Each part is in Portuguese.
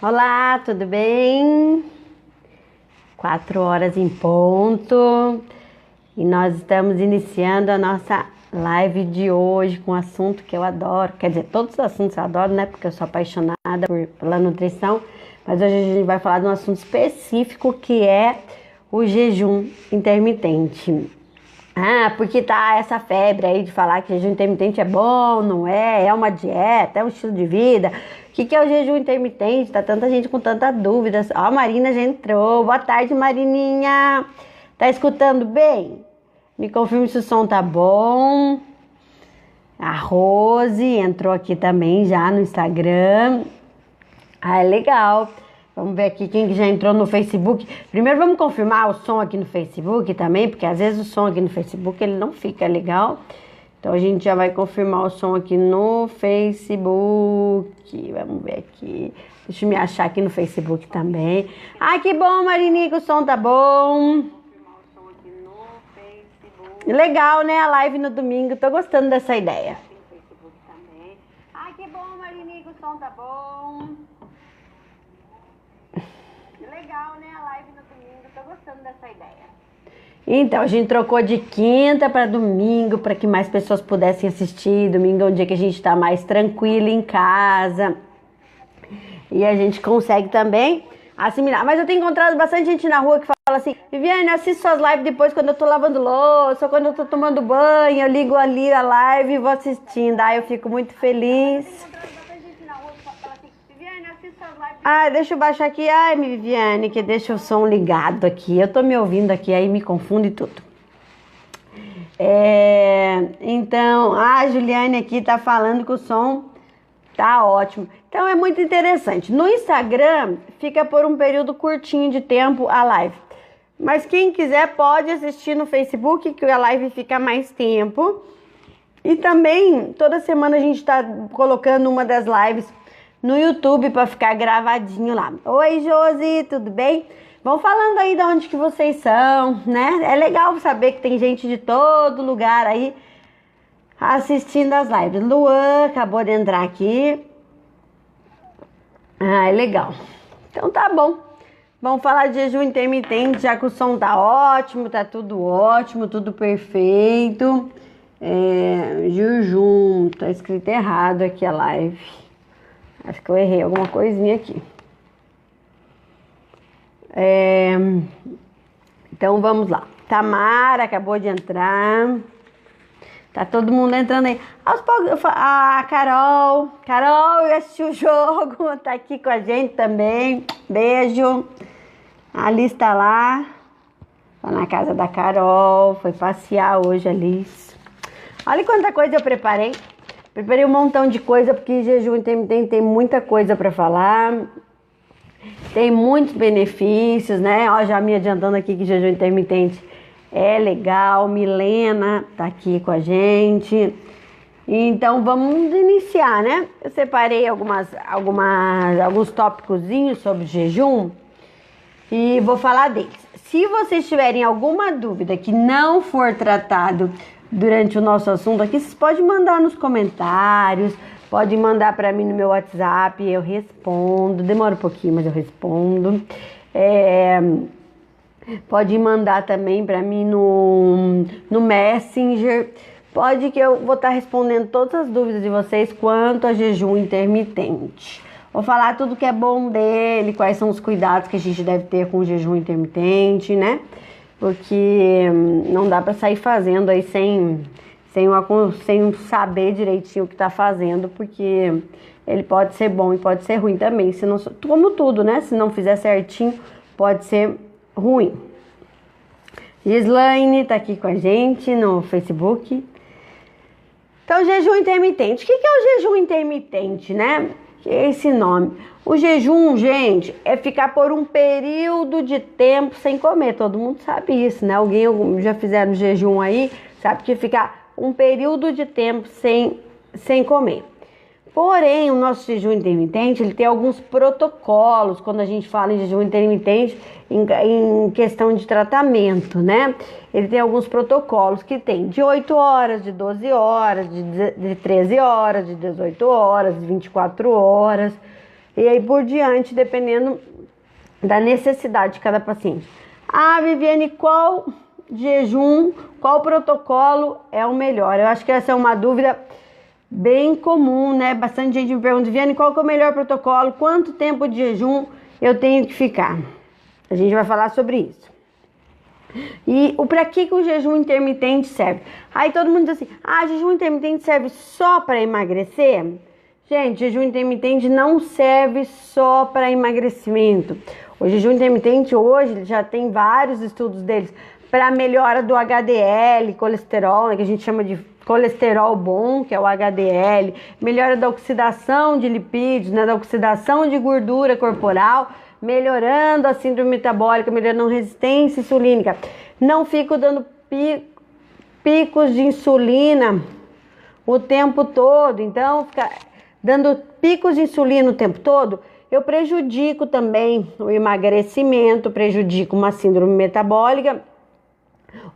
Olá, tudo bem? 4 horas em ponto e nós estamos iniciando a nossa live de hoje com um assunto que eu adoro. Quer dizer, todos os assuntos eu adoro, né? Porque eu sou apaixonada pela nutrição, mas hoje a gente vai falar de um assunto específico que é o jejum intermitente. Ah, porque tá essa febre aí de falar que jejum intermitente é bom, não é? É uma dieta, é um estilo de vida. O que é o jejum intermitente? Tá tanta gente com tanta dúvida. Ó, a Marina já entrou. Boa tarde, Marininha. Tá escutando bem? Me confirme se o som tá bom. A Rose entrou aqui também já no Instagram. Ah, é legal. Vamos ver aqui quem já entrou no Facebook. Primeiro vamos confirmar o som aqui no Facebook também, porque às vezes o som aqui no Facebook ele não fica legal. Então a gente já vai confirmar o som aqui no Facebook. Vamos ver aqui. Deixa eu me achar aqui no Facebook também. Ah, que bom, Marininha, que o som tá bom. Legal, né? A live no domingo. Tô gostando dessa ideia. Ah, que bom, Marininha, que o som tá bom. Legal, né? A live no domingo. Tô gostando dessa ideia. Então, a gente trocou de quinta para domingo para que mais pessoas pudessem assistir. Domingo é um dia que a gente tá mais tranquilo em casa. E a gente consegue também assimilar. Mas eu tenho encontrado bastante gente na rua que fala assim: Viviane, assisto suas lives depois quando eu tô lavando louça, ou quando eu tô tomando banho, eu ligo ali a live e vou assistindo. Aí eu fico muito feliz. Ah, deixa eu baixar aqui. Ai, Viviane, que deixa o som ligado aqui. Eu tô me ouvindo aqui, aí me confunde tudo. Então, a Juliane aqui tá falando que o som tá ótimo. Então é muito interessante. No Instagram fica por um período curtinho de tempo a live. Mas quem quiser pode assistir no Facebook, que a live fica mais tempo. E também toda semana a gente tá colocando uma das lives no YouTube para ficar gravadinho lá. Oi, Josi, tudo bem? Vão falando aí de onde que vocês são, né? É legal saber que tem gente de todo lugar aí assistindo as lives. Luan acabou de entrar aqui. Ah, é legal. Então tá bom. Vamos falar de jejum intermitente, já que o som tá ótimo, tá tudo ótimo, tudo perfeito. Jejum, tá escrito errado aqui a live. Acho que eu errei alguma coisinha aqui. Então vamos lá. Tamara acabou de entrar. Tá todo mundo entrando aí. A Carol. Carol assistiu o jogo. Tá aqui com a gente também. Beijo. A Alice tá lá. Tá na casa da Carol. Foi passear hoje, Alice. Olha quanta coisa eu preparei. Preparei um montão de coisa, porque jejum intermitente tem muita coisa para falar. Tem muitos benefícios, né? Ó, já me adiantando aqui que jejum intermitente é legal. Milena tá aqui com a gente. Então vamos iniciar, né? Eu separei alguns tópicozinhos sobre jejum e vou falar deles. Se vocês tiverem alguma dúvida que não for tratado durante o nosso assunto aqui, vocês podem mandar nos comentários, pode mandar para mim no meu WhatsApp, eu respondo, demora um pouquinho, mas eu respondo. Pode mandar também para mim no Messenger, pode que eu vou estar respondendo todas as dúvidas de vocês quanto a jejum intermitente. Vou falar tudo que é bom dele, quais são os cuidados que a gente deve ter com o jejum intermitente, né? Porque não dá para sair fazendo aí sem saber direitinho o que tá fazendo, porque ele pode ser bom e pode ser ruim também, se não, como tudo, né? Se não fizer certinho, pode ser ruim. Gislaine tá aqui com a gente no Facebook. Então, jejum intermitente. O que é o jejum intermitente, né? Que é esse nome. O jejum, gente, é ficar por um período de tempo sem comer. Todo mundo sabe isso, né? Alguém já fizeram jejum aí, sabe que ficar um período de tempo sem comer. Porém, o nosso jejum intermitente, ele tem alguns protocolos, quando a gente fala em jejum intermitente, em questão de tratamento, né? Ele tem alguns protocolos que tem de 8 horas, de 12 horas, de 13 horas, de 18 horas, de 24 horas. e aí por diante, dependendo da necessidade de cada paciente. Ah, Viviane, qual jejum, qual protocolo é o melhor? Eu acho que essa é uma dúvida bem comum, né? Bastante gente me pergunta, Viviane, qual que é o melhor protocolo? Quanto tempo de jejum eu tenho que ficar? A gente vai falar sobre isso. E para que o jejum intermitente serve? Aí todo mundo diz assim, jejum intermitente serve só para emagrecer? Gente, jejum intermitente não serve só para emagrecimento. O jejum intermitente hoje já tem vários estudos deles para melhora do HDL, colesterol, né, que a gente chama de colesterol bom, que é o HDL, melhora da oxidação de lipídios, né, da oxidação de gordura corporal, melhorando a síndrome metabólica, melhorando a resistência insulínica. Não fico dando picos de insulina o tempo todo, então ficar dando picos de insulina o tempo todo, eu prejudico também o emagrecimento, prejudico uma síndrome metabólica,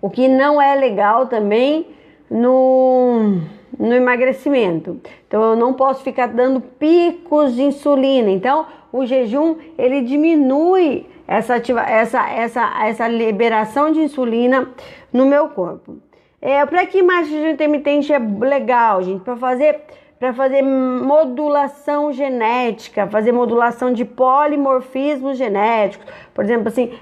o que não é legal também no emagrecimento. Então eu não posso ficar dando picos de insulina. Então o jejum ele diminui essa liberação de insulina no meu corpo. Para que mais jejum intermitente é legal, gente? Para fazer modulação genética, fazer modulação de polimorfismos genéticos. Por exemplo, assim,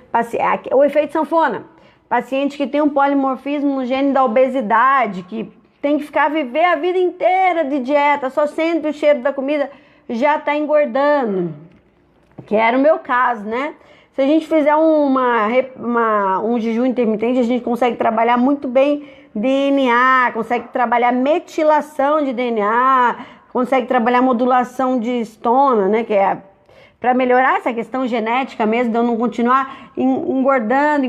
o efeito sanfona. Paciente que tem um polimorfismo no gene da obesidade, que tem que viver a vida inteira de dieta, só sente o cheiro da comida, já está engordando. Que era o meu caso, né? Se a gente fizer um jejum intermitente, a gente consegue trabalhar muito bem DNA, consegue trabalhar metilação de DNA, consegue trabalhar modulação de estona, né? Que é para melhorar essa questão genética mesmo, de eu não continuar engordando.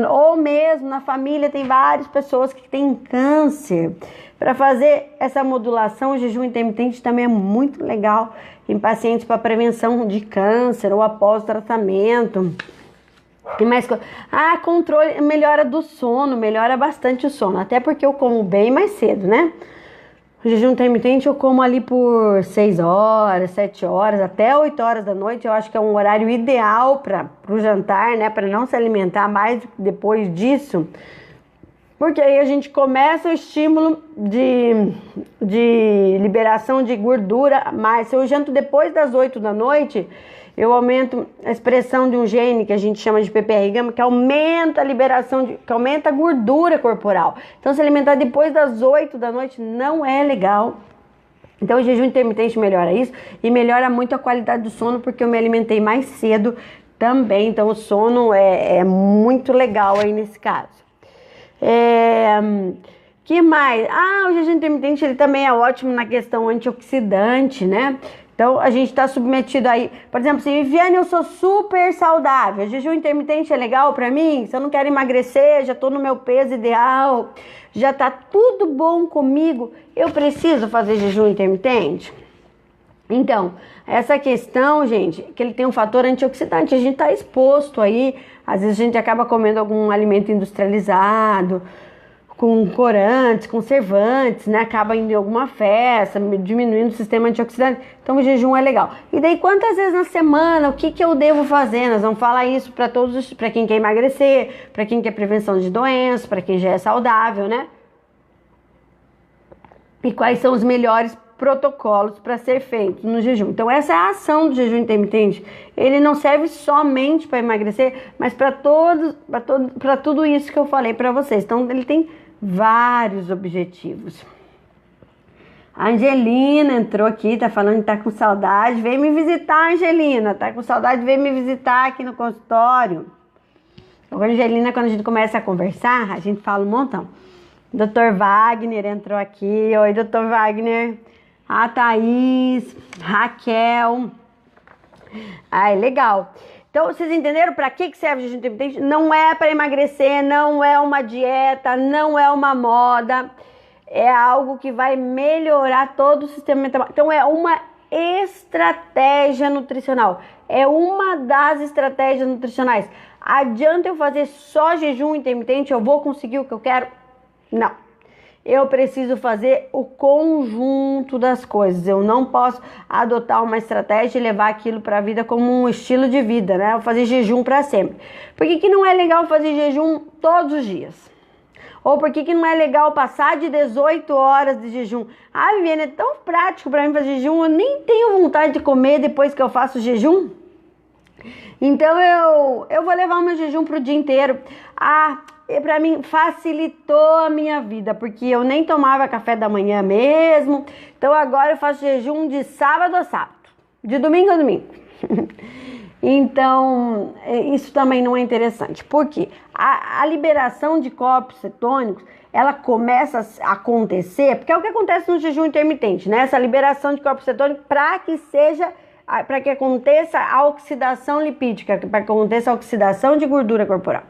Ou mesmo na família tem várias pessoas que têm câncer. Para fazer essa modulação, o jejum intermitente também é muito legal em pacientes para prevenção de câncer ou após tratamento. E mais controle, melhora do sono, melhora bastante o sono, até porque eu como bem mais cedo, né? O jejum intermitente eu como ali por 6 horas, 7 horas, até 8 horas da noite. Eu acho que é um horário ideal para o jantar, né? Para não se alimentar mais depois disso. Porque aí a gente começa o estímulo de liberação de gordura. Mas se eu janto depois das 8 da noite, eu aumento a expressão de um gene que a gente chama de PPR gama, que aumenta a liberação, que aumenta a gordura corporal. Então, se alimentar depois das 8 da noite não é legal. Então, o jejum intermitente melhora isso e melhora muito a qualidade do sono, porque eu me alimentei mais cedo também. Então, o sono é muito legal aí nesse caso. Que mais? O jejum intermitente ele também é ótimo na questão antioxidante, né? Então, a gente está submetido aí, por exemplo, se Viviane, eu sou super saudável, o jejum intermitente é legal para mim? Se eu não quero emagrecer, já estou no meu peso ideal, já está tudo bom comigo, eu preciso fazer jejum intermitente? Então, essa questão, gente, que ele tem um fator antioxidante, a gente está exposto aí, às vezes a gente acaba comendo algum alimento industrializado, com corantes, conservantes, né? Acaba indo em alguma festa, diminuindo o sistema antioxidante. Então o jejum é legal. E daí quantas vezes na semana, o que eu devo fazer? Nós vamos falar isso para quem quer emagrecer, para quem quer prevenção de doenças, para quem já é saudável, né? E quais são os melhores protocolos para ser feitos no jejum. Então essa é a ação do jejum intermitente. Ele não serve somente para emagrecer, mas para tudo isso que eu falei para vocês. Então ele tem vários objetivos. A Angelina entrou aqui, tá falando que tá com saudade. Vem me visitar, Angelina. Tá com saudade, vem me visitar aqui no consultório. A Angelina, quando a gente começa a conversar, a gente fala um montão. Dr. Wagner entrou aqui. Oi, Dr. Wagner. A Thaís, Raquel. Legal. Então, vocês entenderam para que serve o jejum intermitente? Não é para emagrecer, não é uma dieta, não é uma moda. É algo que vai melhorar todo o sistema metabólico. Então, é uma estratégia nutricional. É uma das estratégias nutricionais. Adianta eu fazer só jejum intermitente? Eu vou conseguir o que eu quero? Não. eu preciso fazer o conjunto das coisas. Eu não posso adotar uma estratégia e levar aquilo para a vida como um estilo de vida, né? Eu fazer jejum para sempre. Por que não é legal fazer jejum todos os dias? Ou por que não é legal passar de 18 horas de jejum? Ah, Viviane, é tão prático para mim fazer jejum, eu nem tenho vontade de comer depois que eu faço jejum. Então eu vou levar o meu jejum pro dia inteiro. Para mim facilitou a minha vida, porque eu nem tomava café da manhã mesmo. Então agora eu faço jejum de sábado a sábado, de domingo a domingo. Então isso também não é interessante, porque a liberação de corpos cetônicos, ela começa a acontecer, porque é o que acontece no jejum intermitente, né? Essa liberação de corpos cetônicos para que aconteça a oxidação lipídica, para que aconteça a oxidação de gordura corporal.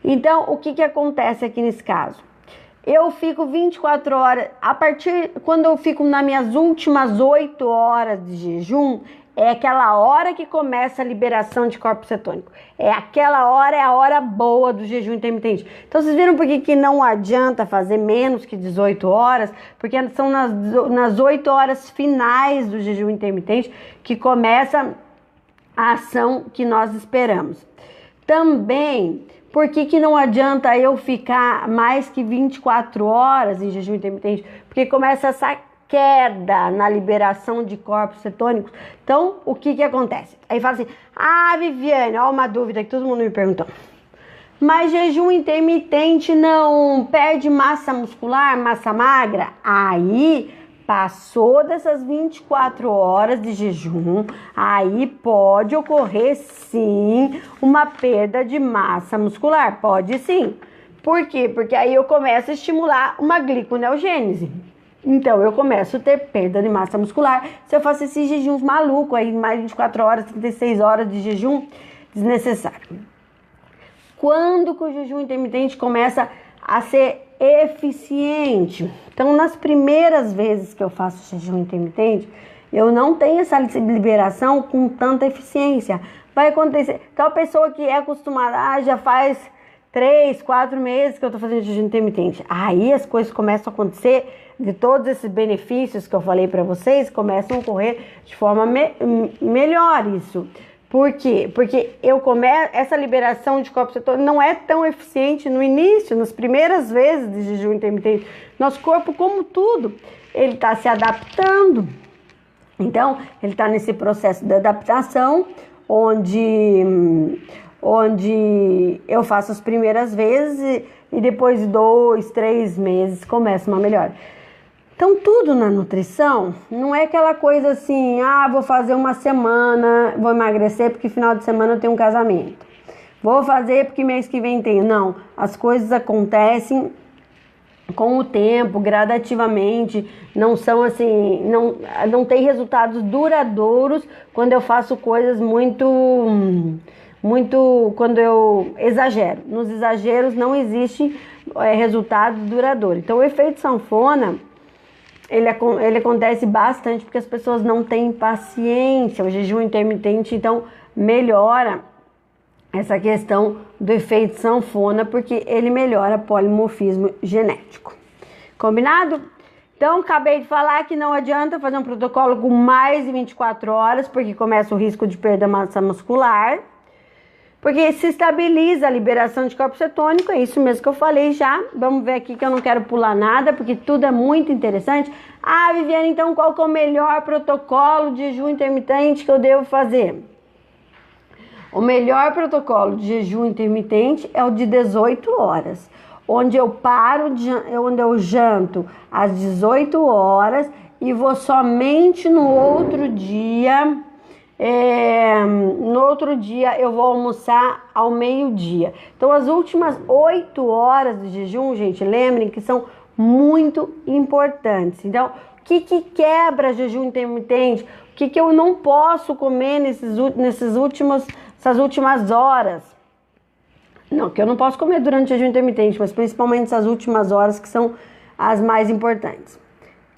Então, o que acontece aqui nesse caso? Eu fico 24 horas, quando eu fico nas minhas últimas 8 horas de jejum, é aquela hora que começa a liberação de corpo cetônico. Aquela hora é a hora boa do jejum intermitente. Então, vocês viram por que não adianta fazer menos que 18 horas? Porque são nas 8 horas finais do jejum intermitente que começa a ação que nós esperamos. Também, por que não adianta eu ficar mais que 24 horas em jejum intermitente? Porque começa essa queda na liberação de corpos cetônicos. Então, o que acontece? Aí fala assim, Viviane, ó, uma dúvida que todo mundo me perguntou. Mas jejum intermitente não perde massa muscular, massa magra? Aí, passou dessas 24 horas de jejum, aí pode ocorrer sim uma perda de massa muscular. Pode sim. Por quê? Porque aí eu começo a estimular uma gliconeogênese. Então, eu começo a ter perda de massa muscular se eu faço esses jejuns malucos aí, mais 24 horas, 36 horas de jejum desnecessário. Quando que o jejum intermitente começa a ser eficiente? Então, nas primeiras vezes que eu faço jejum intermitente, eu não tenho essa liberação com tanta eficiência. Vai acontecer, então a pessoa que é acostumada, já faz 3, 4 meses que eu tô fazendo jejum intermitente. Aí as coisas começam a acontecer, de todos esses benefícios que eu falei para vocês, começam a ocorrer de forma melhor isso. Por quê? Porque essa liberação de corpos cetônicos não é tão eficiente no início, nas primeiras vezes de jejum intermitente. Nosso corpo, como tudo, ele está se adaptando. Então, ele está nesse processo de adaptação, onde eu faço as primeiras vezes e depois de 2, 3 meses começa uma melhora. Então, tudo na nutrição não é aquela coisa assim, vou fazer uma semana, vou emagrecer porque final de semana eu tenho um casamento. Vou fazer porque mês que vem tenho. Não, as coisas acontecem com o tempo, gradativamente, não são assim, não tem resultados duradouros quando eu faço coisas muito, quando eu exagero. Nos exageros não existe resultado duradouro. Então, o efeito sanfona, ele acontece bastante porque as pessoas não têm paciência. O jejum intermitente, então, melhora essa questão do efeito sanfona, porque ele melhora o polimorfismo genético. Combinado? Então, acabei de falar que não adianta fazer um protocolo com mais de 24 horas, porque começa o risco de perda de massa muscular. Porque se estabiliza a liberação de corpo cetônico, é isso mesmo que eu falei já. Vamos ver aqui que eu não quero pular nada, porque tudo é muito interessante. Viviane, então qual que é o melhor protocolo de jejum intermitente que eu devo fazer? O melhor protocolo de jejum intermitente é o de 18 horas, onde eu janto às 18 horas e vou somente no outro dia. No outro dia eu vou almoçar ao meio-dia. Então, as últimas 8 horas de jejum, gente, lembrem que são muito importantes. Então, o que quebra jejum intermitente? O que eu não posso comer essas últimas horas? Não, que eu não posso comer durante o jejum intermitente, mas principalmente essas últimas horas que são as mais importantes.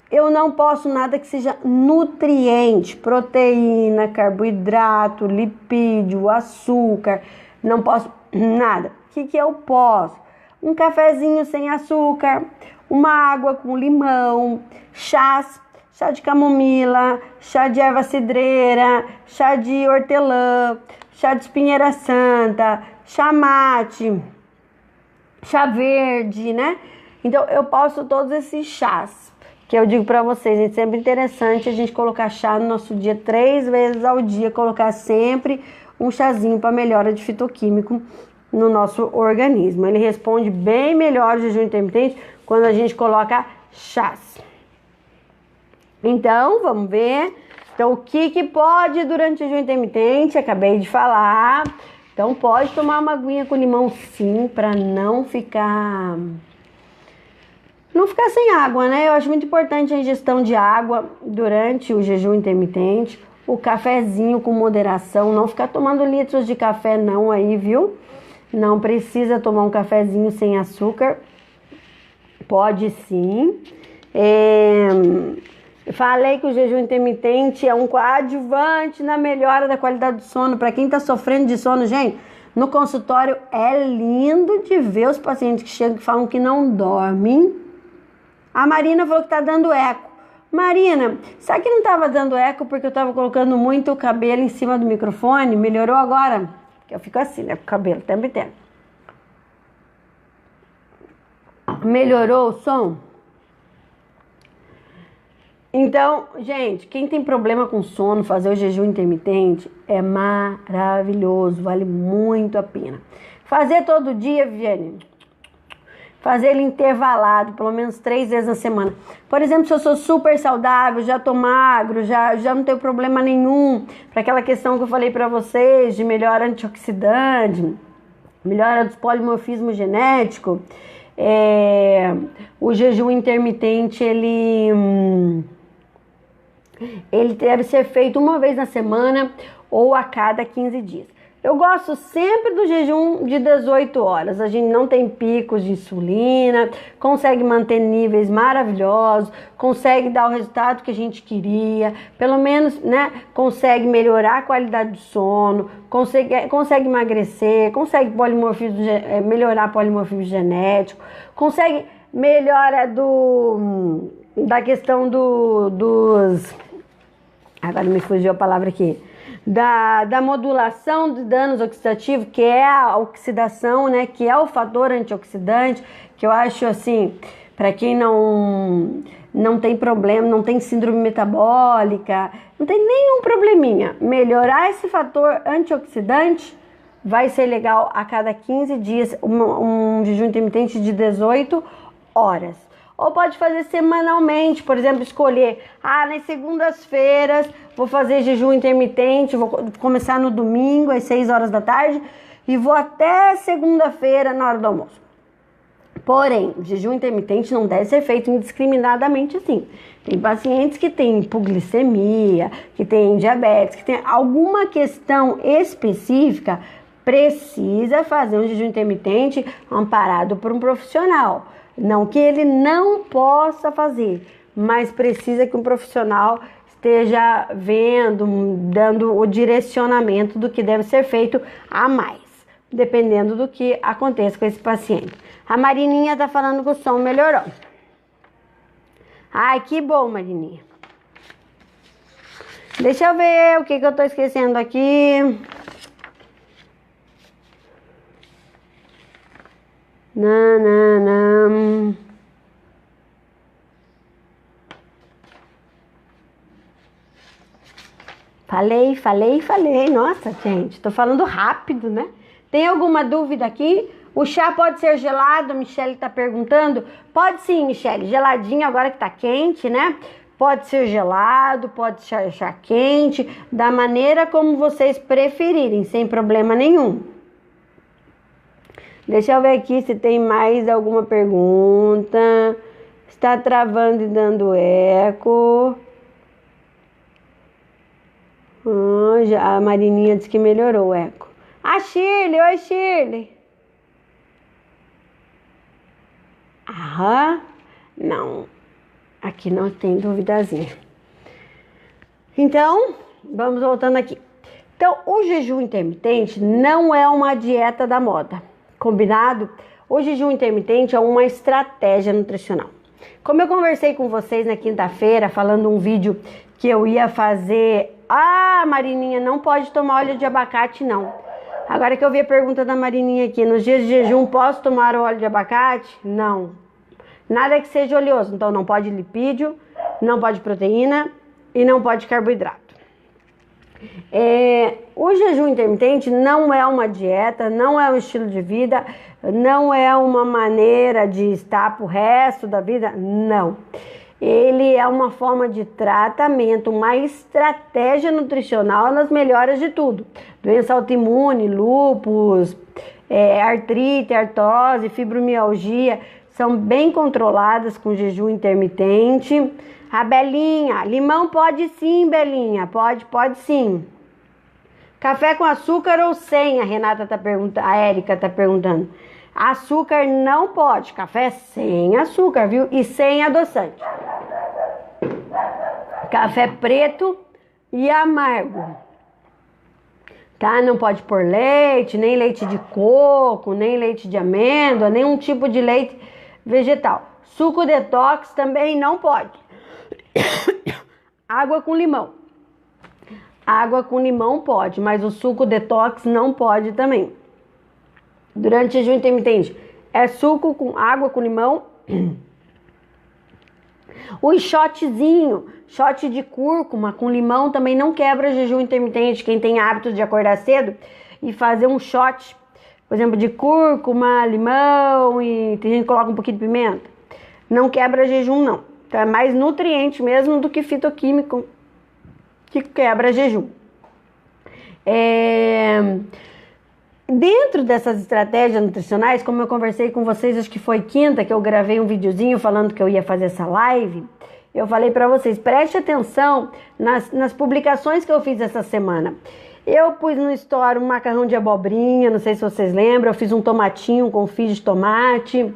Eu não posso nada que seja nutriente, proteína, carboidrato, lipídio, açúcar. Não posso nada. O que eu posso? Um cafezinho sem açúcar, uma água com limão, chás, chá de camomila, chá de erva cidreira, chá de hortelã, chá de espinheira santa, chá mate, chá verde, né? Então, eu posto todos esses chás, que eu digo pra vocês, é sempre interessante a gente colocar chá no nosso dia 3 vezes ao dia, colocar sempre um chazinho para melhora de fitoquímico no nosso organismo. Ele responde bem melhor o jejum intermitente quando a gente coloca chás. Então, vamos ver. Então, o que pode durante o jejum intermitente? Acabei de falar. Então, pode tomar uma aguinha com limão sim, para não ficar sem água, né? Eu acho muito importante a ingestão de água durante o jejum intermitente. O cafezinho com moderação, não ficar tomando litros de café não aí, viu? Não precisa tomar um cafezinho sem açúcar. Pode sim. Falei que o jejum intermitente é um coadjuvante na melhora da qualidade do sono. Para quem tá sofrendo de sono, gente, no consultório é lindo de ver os pacientes que chegam e falam que não dormem. A Marina falou que tá dando eco. Marina, sabe que não tava dando eco porque eu tava colocando muito o cabelo em cima do microfone? Melhorou agora? Porque eu fico assim, né, com o cabelo o tempo inteiro. Melhorou o som? Então, gente, quem tem problema com sono, fazer o jejum intermitente é maravilhoso, vale muito a pena. Fazer todo dia, Viviane, fazer ele intervalado, pelo menos 3 vezes na semana. Por exemplo, se eu sou super saudável, já tô magro, já não tenho problema nenhum, para aquela questão que eu falei para vocês, de melhora antioxidante, melhora do polimorfismo genético, o jejum intermitente, ele deve ser feito uma vez na semana ou a cada 15 dias. Eu gosto sempre do jejum de 18 horas. A gente não tem picos de insulina, consegue manter níveis maravilhosos, consegue dar o resultado que a gente queria, pelo menos, né, consegue melhorar a qualidade do sono, consegue emagrecer, consegue melhorar o polimorfismo genético, consegue melhora da questão dos... Agora me fugiu a palavra aqui. Da modulação de danos oxidativos, que é a oxidação, né, que é o fator antioxidante, que eu acho assim, para quem não tem problema, não tem síndrome metabólica, não tem nenhum probleminha, melhorar esse fator antioxidante vai ser legal a cada 15 dias, um jejum intermitente de 18 horas. Ou pode fazer semanalmente, por exemplo, escolher, nas segundas-feiras vou fazer jejum intermitente, vou começar no domingo às 6 horas da tarde e vou até segunda-feira na hora do almoço. Porém, o jejum intermitente não deve ser feito indiscriminadamente assim. Tem pacientes que têm hipoglicemia, que têm diabetes, que têm alguma questão específica, precisa fazer um jejum intermitente amparado por um profissional. Não que ele não possa fazer, mas precisa que um profissional esteja vendo, dando o direcionamento do que deve ser feito a mais, dependendo do que aconteça com esse paciente. A Marininha tá falando que o som melhorou. Ai, que bom, Marininha. Deixa eu ver o que eu tô esquecendo aqui. Não. Falei. Nossa, gente, tô falando rápido, né? Tem alguma dúvida aqui? O chá pode ser gelado? Michele tá perguntando. Pode sim, Michele. Geladinho agora que tá quente, né? Pode ser gelado, pode ser chá quente, da maneira como vocês preferirem, sem problema nenhum. Deixa eu ver aqui se tem mais alguma pergunta. Está travando e dando eco. Já a Marininha disse que melhorou o eco. A Shirley, oi Shirley. Não. Aqui não tem duvidazinha. Então, vamos voltando aqui. Então, o jejum intermitente não é uma dieta da moda. Combinado? O jejum intermitente é uma estratégia nutricional. Como eu conversei com vocês na quinta-feira, falando um vídeo que eu ia fazer... Ah, Marininha, não pode tomar óleo de abacate, não. Agora que eu vi a pergunta da Marininha aqui, nos dias de jejum, posso tomar óleo de abacate? Não. Nada que seja oleoso. Então, não pode lipídio, não pode proteína e não pode carboidrato. O jejum intermitente não é uma dieta, não é um estilo de vida, não é uma maneira de estar pro resto da vida, não. Ele é uma forma de tratamento, uma estratégia nutricional nas melhoras de tudo. Doença autoimune, lúpus, artrite, artrose, fibromialgia, são bem controladas com jejum intermitente. A Belinha, limão pode sim, Belinha, pode sim. Café com açúcar ou sem? A Renata tá perguntando, a Érica tá perguntando. Açúcar não pode, café sem açúcar, viu? E sem adoçante. Café preto e amargo. Tá? Não pode pôr leite, nem leite de coco, nem leite de amêndoa, nenhum tipo de leite vegetal. Suco detox também não pode. Água com limão. Água com limão pode, mas o suco detox não pode também. Durante o jejum intermitente, é suco com água com limão. O shotzinho, shot de cúrcuma com limão também não quebra jejum intermitente. Quem tem hábito de acordar cedo e fazer um shot, por exemplo, de cúrcuma, limão e tem gente que coloca um pouquinho de pimenta, não quebra jejum não. Então é mais nutriente mesmo do que fitoquímico que quebra jejum. Dentro dessas estratégias nutricionais, como eu conversei com vocês, acho que foi quinta que eu gravei um videozinho falando que eu ia fazer essa live, eu falei para vocês, preste atenção nas publicações que eu fiz essa semana. Eu pus no story um macarrão de abobrinha, não sei se vocês lembram, eu fiz um tomatinho com fiz de tomate.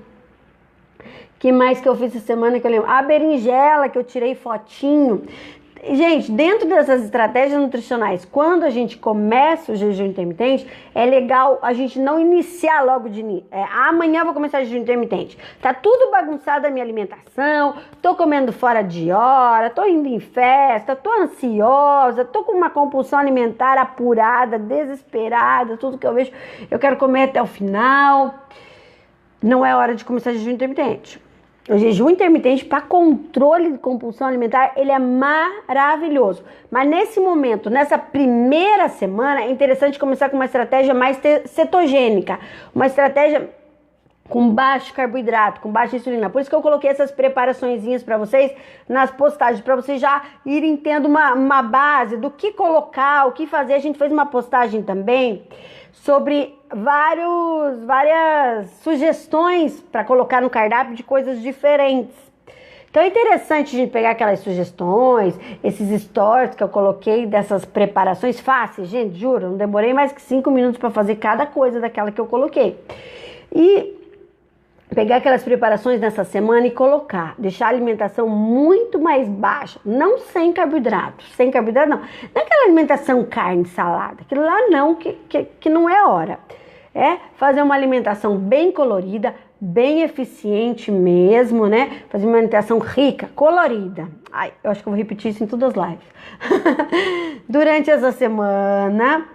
Que mais que eu fiz essa semana que eu lembro? A berinjela, que eu tirei fotinho. Gente, dentro dessas estratégias nutricionais, quando a gente começa o jejum intermitente, é legal a gente não iniciar logo amanhã eu vou começar o jejum intermitente. Tá tudo bagunçado a minha alimentação, tô comendo fora de hora, tô indo em festa, tô ansiosa, tô com uma compulsão alimentar apurada, desesperada, tudo que eu vejo, eu quero comer até o final. Não é hora de começar o jejum intermitente. O jejum intermitente para controle de compulsão alimentar, ele é maravilhoso. Mas nesse momento, nessa primeira semana, é interessante começar com uma estratégia mais cetogênica. Uma estratégia com baixo carboidrato, com baixa insulina. Por isso que eu coloquei essas preparaçõezinhas para vocês nas postagens, para vocês já irem tendo uma base do que colocar, o que fazer. A gente fez uma postagem também sobre várias sugestões para colocar no cardápio de coisas diferentes. Então é interessante a gente pegar aquelas sugestões, esses stories que eu coloquei dessas preparações fáceis, gente, juro, não demorei mais que 5 minutos para fazer cada coisa daquela que eu coloquei. E pegar aquelas preparações nessa semana e colocar, deixar a alimentação muito mais baixa, não sem carboidrato não, não aquela alimentação carne, salada, aquilo lá não, que não é hora. É fazer uma alimentação bem colorida, bem eficiente mesmo, né? Fazer uma alimentação rica, colorida. Ai, eu acho que eu vou repetir isso em todas as lives. Durante essa semana.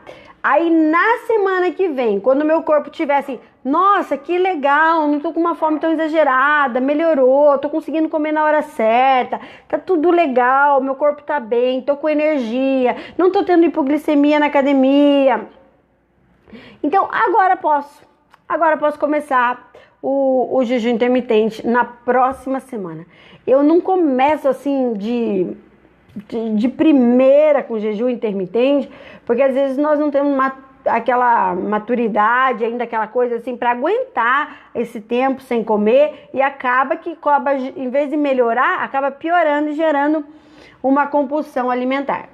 Aí na semana que vem, quando o meu corpo tiver assim, nossa, que legal, não tô com uma fome tão exagerada, melhorou, tô conseguindo comer na hora certa, tá tudo legal, meu corpo tá bem, tô com energia, não tô tendo hipoglicemia na academia. Então agora posso começar o jejum intermitente na próxima semana. Eu não começo assim de primeira com jejum intermitente, porque às vezes nós não temos aquela maturidade, ainda aquela coisa assim, para aguentar esse tempo sem comer, e acaba que, em vez de melhorar, acaba piorando e gerando uma compulsão alimentar.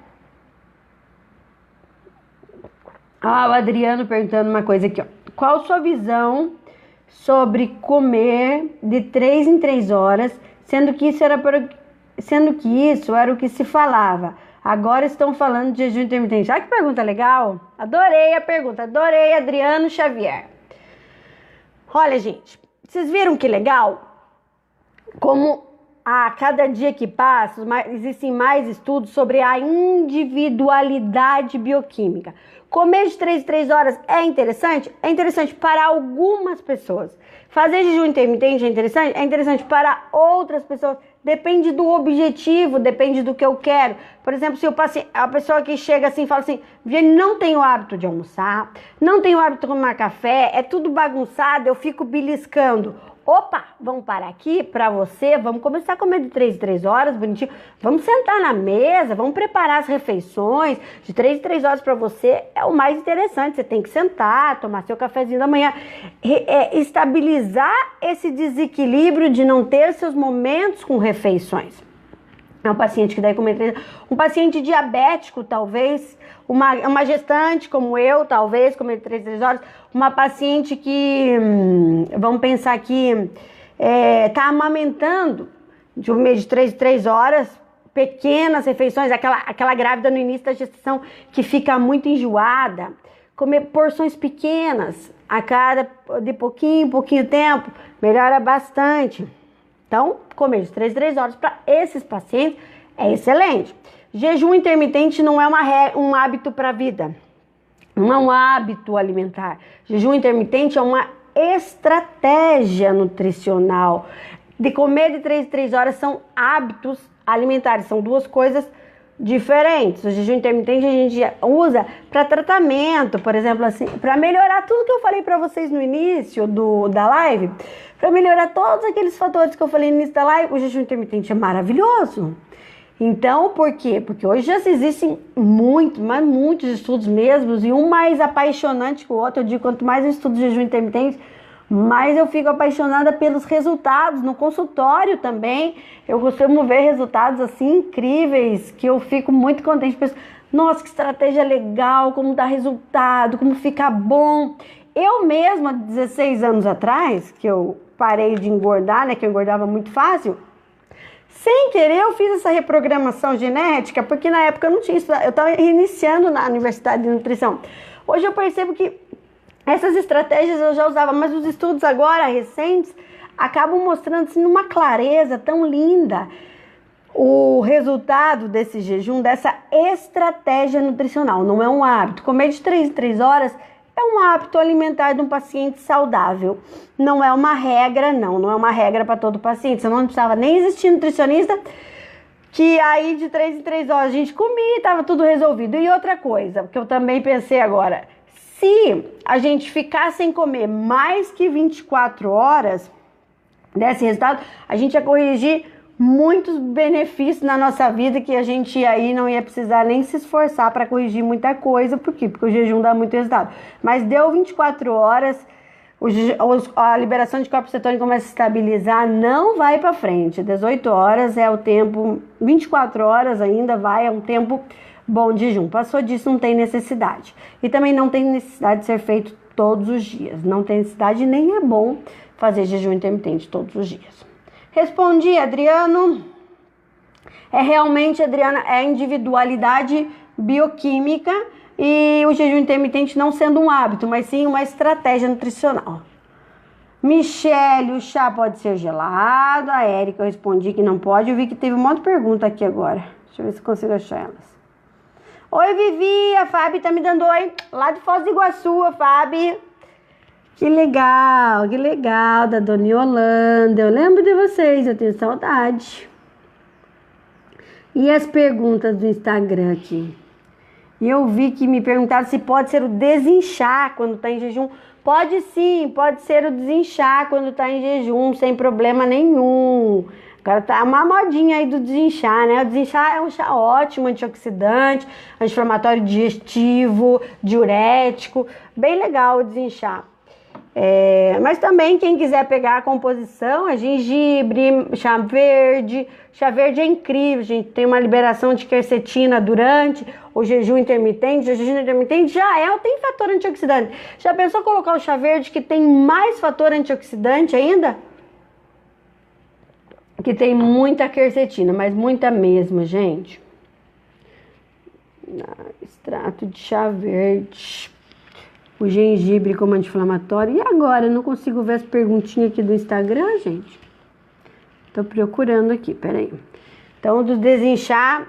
O Adriano perguntando uma coisa aqui, ó. Qual sua visão sobre comer de 3 em 3 horas, sendo que isso era o que se falava? Agora estão falando de jejum intermitente. Ah, que pergunta legal! Adorei a pergunta, adorei, Adriano Xavier. Olha, gente, vocês viram que legal? como a cada dia que passa, existem mais estudos sobre a individualidade bioquímica. Comer de 3 em 3 horas é interessante? É interessante para algumas pessoas. Fazer jejum intermitente é interessante? É interessante para outras pessoas. Depende do objetivo, depende do que eu quero. Por exemplo, se a pessoa que chega assim e fala assim, Viviane, não tenho hábito de almoçar, não tenho hábito de tomar café, é tudo bagunçado, eu fico beliscando. Opa, vamos parar aqui para você, vamos começar a comer de 3 em 3 horas, bonitinho. Vamos sentar na mesa, vamos preparar as refeições. De 3 em 3 horas para você é o mais interessante. Você tem que sentar, tomar seu cafezinho da manhã. Estabilizar esse desequilíbrio de não ter seus momentos com refeições. É um paciente que daí come 3, um paciente diabético, talvez, uma gestante como eu, talvez, comer 3 em 3 horas, uma paciente que, vamos pensar que está amamentando, de comer de 3 em 3 horas, pequenas refeições, aquela grávida no início da gestação que fica muito enjoada, comer porções pequenas, de pouquinho em pouquinho tempo, melhora bastante. Então, comer de 3 em 3 horas para esses pacientes é excelente. Jejum intermitente não é um hábito para a vida, não é um hábito alimentar. Jejum intermitente é uma estratégia nutricional. De comer de 3 em 3 horas são hábitos alimentares, são duas coisas diferentes. O jejum intermitente a gente usa para tratamento, por exemplo, assim, para melhorar tudo que eu falei para vocês no início da live. Para melhorar todos aqueles fatores que eu falei no início da live, o jejum intermitente é maravilhoso. Então, por quê? Porque hoje já existem muitos estudos mesmos, e um mais apaixonante que o outro. Eu digo, quanto mais eu estudo jejum intermitente, mais eu fico apaixonada pelos resultados. No consultório também, eu costumo ver resultados assim incríveis, que eu fico muito contente. Penso, nossa, que estratégia legal, como dá resultado, como fica bom. Eu mesma, 16 anos atrás, que eu parei de engordar, né, que eu engordava muito fácil, sem querer eu fiz essa reprogramação genética, porque na época eu não tinha estudado, eu estava iniciando na Universidade de Nutrição. Hoje eu percebo que essas estratégias eu já usava, mas os estudos agora, recentes, acabam mostrando assim, numa clareza tão linda o resultado desse jejum, dessa estratégia nutricional. Não é um hábito. Comer de 3 em 3 horas é um hábito alimentar de um paciente saudável. Não é uma regra, não é uma regra para todo paciente. Senão não precisava nem existir nutricionista, que aí de 3 em 3 horas a gente comia e estava tudo resolvido. E outra coisa, que eu também pensei agora, se a gente ficar sem comer mais que 24 horas desse resultado, a gente ia corrigir muitos benefícios na nossa vida, que a gente aí não ia precisar nem se esforçar para corrigir muita coisa. Por quê? Porque o jejum dá muito resultado. Mas deu 24 horas, a liberação de corpos cetônicos começa a estabilizar, não vai para frente. 18 horas é o tempo, 24 horas ainda é um tempo bom de jejum. Passou disso, não tem necessidade. E também não tem necessidade de ser feito todos os dias. Não tem necessidade, nem é bom fazer jejum intermitente todos os dias. Respondi, Adriano. Realmente, Adriana, é individualidade bioquímica e o jejum intermitente não sendo um hábito, mas sim uma estratégia nutricional. Michele, o chá pode ser gelado. A Érica, eu respondi que não pode. Eu vi que teve um monte de pergunta aqui agora. Deixa eu ver se consigo achar elas. Oi, Vivi, a Fábio tá me dando oi. Lá de Foz do Iguaçu, a Fábio. Que legal, da Dona Yolanda. Eu lembro de vocês, eu tenho saudade. E as perguntas do Instagram aqui? E eu vi que me perguntaram se pode ser o desinchar quando tá em jejum. Pode sim, pode ser o desinchar quando tá em jejum, sem problema nenhum. Agora tá uma modinha aí do desinchar, né? O desinchar é um chá ótimo, antioxidante, anti-inflamatório, digestivo, diurético. Bem legal o desinchar. Mas também quem quiser pegar a composição é gengibre, chá verde. Chá verde é incrível, gente. Tem uma liberação de quercetina durante o jejum intermitente. O jejum intermitente tem fator antioxidante. Já pensou colocar o chá verde que tem mais fator antioxidante ainda? Que tem muita quercetina, mas muita mesmo, gente. Extrato de chá verde. O gengibre como anti-inflamatório. E agora? Eu não consigo ver as perguntinhas aqui do Instagram, gente. Tô procurando aqui, peraí. Então, do desinchar,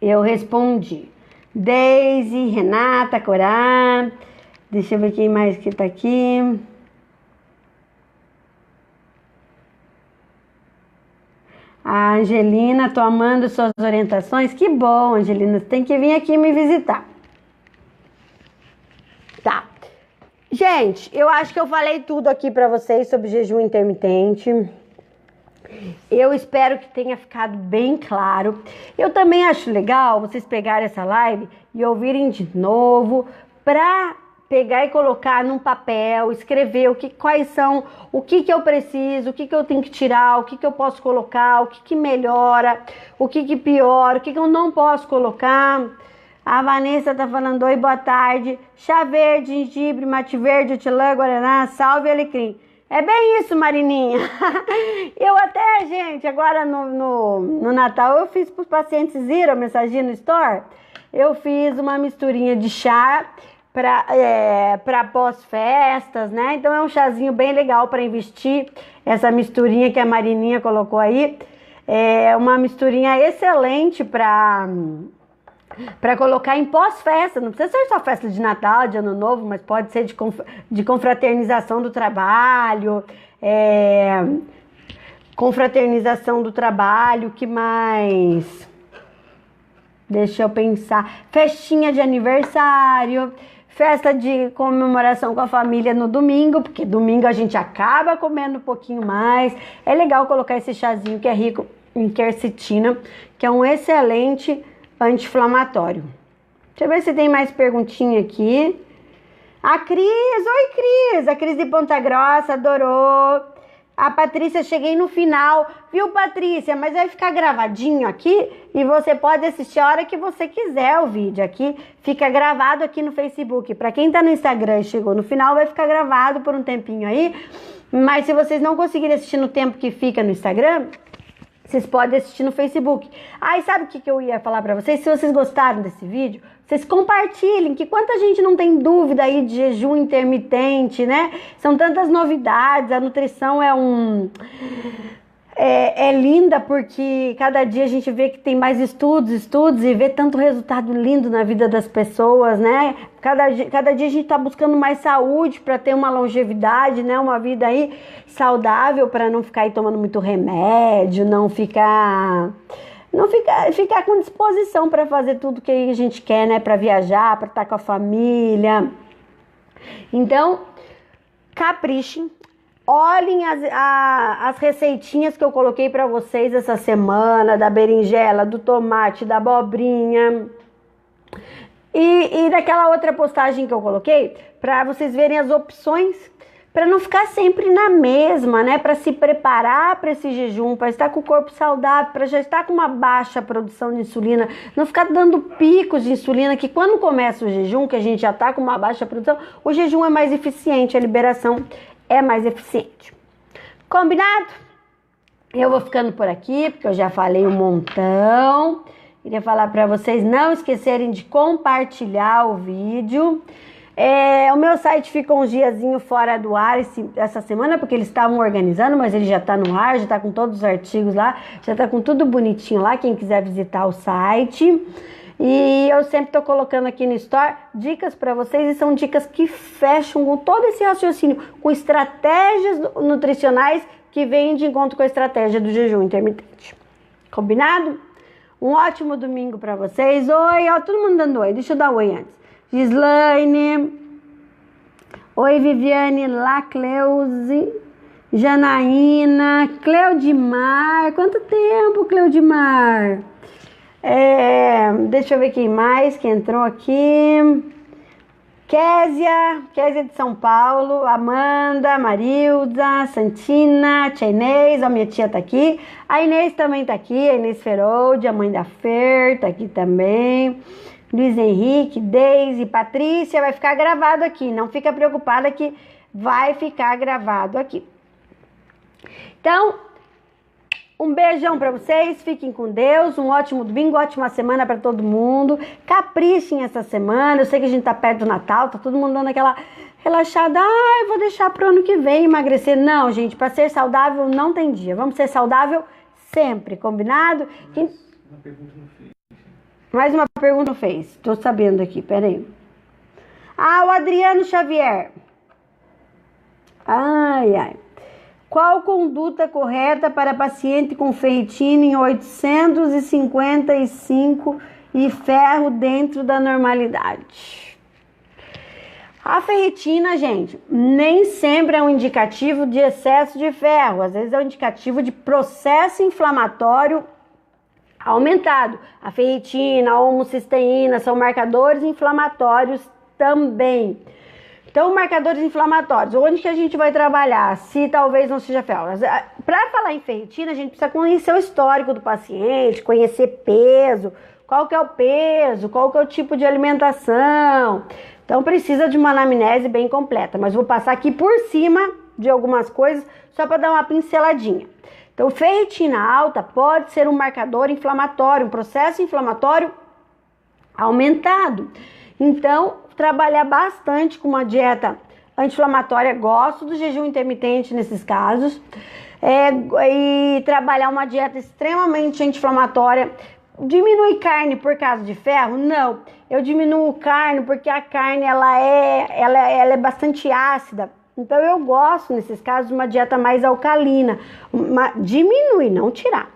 eu respondi. Deise, Renata, Corá. Deixa eu ver quem mais que tá aqui. A Angelina, tô amando suas orientações. Que bom, Angelina, você tem que vir aqui me visitar. Tá. Gente, eu acho que eu falei tudo aqui pra vocês sobre jejum intermitente. Eu espero que tenha ficado bem claro. Eu também acho legal vocês pegarem essa live e ouvirem de novo pra pegar e colocar num papel, escrever quais são, o que eu preciso, o que eu tenho que tirar, o que eu posso colocar, o que melhora, o que piora, o que eu não posso colocar. A Vanessa tá falando, oi, boa tarde. Chá verde, gengibre, mate verde, hortelã, guaraná, salve alecrim. É bem isso, Marininha. Eu até, gente, agora no Natal, eu fiz para os pacientes Zero, mensagem no Store, eu fiz uma misturinha de chá para pós-festas, né? Então é um chazinho bem legal para investir. Essa misturinha que a Marininha colocou aí é uma misturinha excelente para colocar em pós-festa. Não precisa ser só festa de Natal, de Ano Novo, mas pode ser de confraternização do trabalho, confraternização do trabalho, que mais? Deixa eu pensar. Festinha de aniversário, festa de comemoração com a família no domingo, porque domingo a gente acaba comendo um pouquinho mais. É legal colocar esse chazinho que é rico em quercetina, que é um excelente anti-inflamatório. Deixa eu ver se tem mais perguntinha aqui. A Cris, oi Cris, a Cris de Ponta Grossa, adorou. A Patrícia, cheguei no final, viu Patrícia? Mas vai ficar gravadinho aqui e você pode assistir a hora que você quiser o vídeo aqui. Fica gravado aqui no Facebook. Para quem tá no Instagram e chegou no final, vai ficar gravado por um tempinho aí. Mas se vocês não conseguirem assistir no tempo que fica no Instagram, vocês podem assistir no Facebook. Aí sabe o que eu ia falar pra vocês? Se vocês gostaram desse vídeo, vocês compartilhem, que quanta gente não tem dúvida aí de jejum intermitente, né? São tantas novidades, a nutrição é linda porque cada dia a gente vê que tem mais estudos e vê tanto resultado lindo na vida das pessoas, né? Cada dia a gente tá buscando mais saúde para ter uma longevidade, né? Uma vida aí saudável para não ficar aí tomando muito remédio, ficar com disposição para fazer tudo que a gente quer, né? Para viajar, para estar com a família. Então, caprichem. Olhem as receitinhas que eu coloquei para vocês essa semana, da berinjela, do tomate, da abobrinha. E daquela outra postagem que eu coloquei, para vocês verem as opções, para não ficar sempre na mesma, né? Para se preparar para esse jejum, para estar com o corpo saudável, para já estar com uma baixa produção de insulina, não ficar dando picos de insulina, que quando começa o jejum, que a gente já está com uma baixa produção, o jejum é mais eficiente, a liberação é mais eficiente. Combinado? Eu vou ficando por aqui, porque eu já falei um montão. Queria falar para vocês não esquecerem de compartilhar o vídeo. O meu site ficou uns diazinho fora do ar essa semana, porque eles estavam organizando, mas ele já está no ar, já está com todos os artigos lá, já está com tudo bonitinho lá, quem quiser visitar o site. E eu sempre tô colocando aqui no Store dicas para vocês, e são dicas que fecham com todo esse raciocínio, com estratégias nutricionais que vêm de encontro com a estratégia do jejum intermitente. Combinado? Um ótimo domingo para vocês. Oi, ó, todo mundo dando oi. Deixa eu dar oi antes. Gislaine. Oi, Viviane. Lacleuze. Janaína. Cleudimar. Quanto tempo, Cleudimar? Deixa eu ver quem mais que entrou aqui. Késia de São Paulo, Amanda, Marilda, Santina, Tia Inês, a minha tia tá aqui. A Inês também tá aqui, a Inês Feroldi, a mãe da Fer, tá aqui também. Luiz Henrique, Deise, Patrícia, vai ficar gravado aqui. Não fica preocupada que vai ficar gravado aqui. Então, Um beijão pra vocês, fiquem com Deus, um ótimo domingo, ótima semana pra todo mundo. Caprichem essa semana, eu sei que a gente tá perto do Natal, tá todo mundo dando aquela relaxada. Eu vou deixar pro ano que vem emagrecer. Não, gente, pra ser saudável não tem dia. Vamos ser saudável sempre, combinado? Uma pergunta não fez. Mais uma pergunta não fez, tô sabendo aqui, peraí. O Adriano Xavier. Ai. Qual conduta correta para paciente com ferritina em 855 e ferro dentro da normalidade? A ferritina, gente, nem sempre é um indicativo de excesso de ferro. Às vezes é um indicativo de processo inflamatório aumentado. A ferritina, a homocisteína são marcadores inflamatórios também. Então, marcadores inflamatórios, onde que a gente vai trabalhar? Se talvez não seja ferro. Para falar em ferritina, a gente precisa conhecer o histórico do paciente, conhecer peso, qual que é o peso, qual que é o tipo de alimentação. Então, precisa de uma anamnese bem completa. Mas vou passar aqui por cima de algumas coisas, só para dar uma pinceladinha. Então, ferritina alta pode ser um marcador inflamatório, um processo inflamatório aumentado. Então, trabalhar bastante com uma dieta anti-inflamatória, gosto do jejum intermitente nesses casos, e trabalhar uma dieta extremamente anti-inflamatória. Diminui carne por causa de ferro? Não, eu diminuo carne porque a carne ela é bastante ácida, então eu gosto nesses casos de uma dieta mais alcalina, diminuir, não tirar.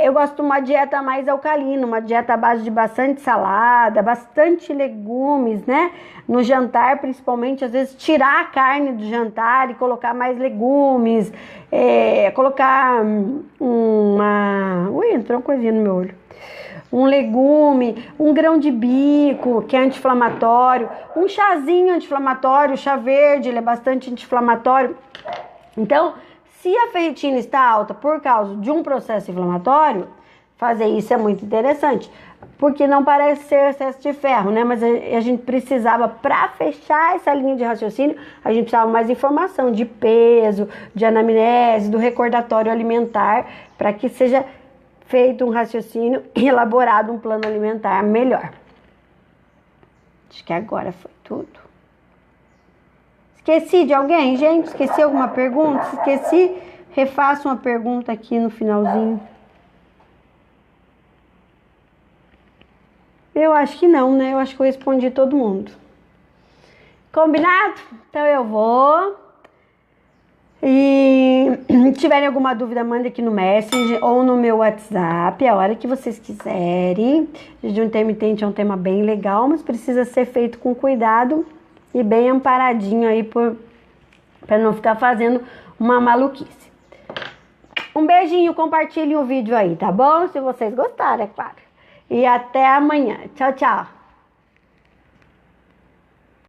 Eu gosto de uma dieta mais alcalina, uma dieta à base de bastante salada, bastante legumes, né? No jantar, principalmente, às vezes tirar a carne do jantar e colocar mais legumes, colocar entrou uma coisinha no meu olho. Um legume, um grão de bico, que é anti-inflamatório, um chazinho anti-inflamatório, chá verde, ele é bastante anti-inflamatório. Então, se a ferritina está alta por causa de um processo inflamatório, fazer isso é muito interessante, porque não parece ser excesso de ferro, né? Mas a gente precisava, para fechar essa linha de raciocínio, a gente precisava mais informação de peso, de anamnese, do recordatório alimentar, para que seja feito um raciocínio e elaborado um plano alimentar melhor. Acho que agora foi tudo. Esqueci de alguém, gente? Esqueci alguma pergunta? Se esqueci, refaço uma pergunta aqui no finalzinho. Eu acho que não, né? Eu acho que eu respondi todo mundo. Combinado? Então eu vou. E se tiverem alguma dúvida, manda aqui no Messenger ou no meu WhatsApp, a hora que vocês quiserem. Jejum intermitente é um tema bem legal, mas precisa ser feito com cuidado e bem amparadinho aí para não ficar fazendo uma maluquice. Um beijinho, compartilhem o vídeo aí, tá bom? Se vocês gostaram, é claro. E até amanhã. Tchau, tchau.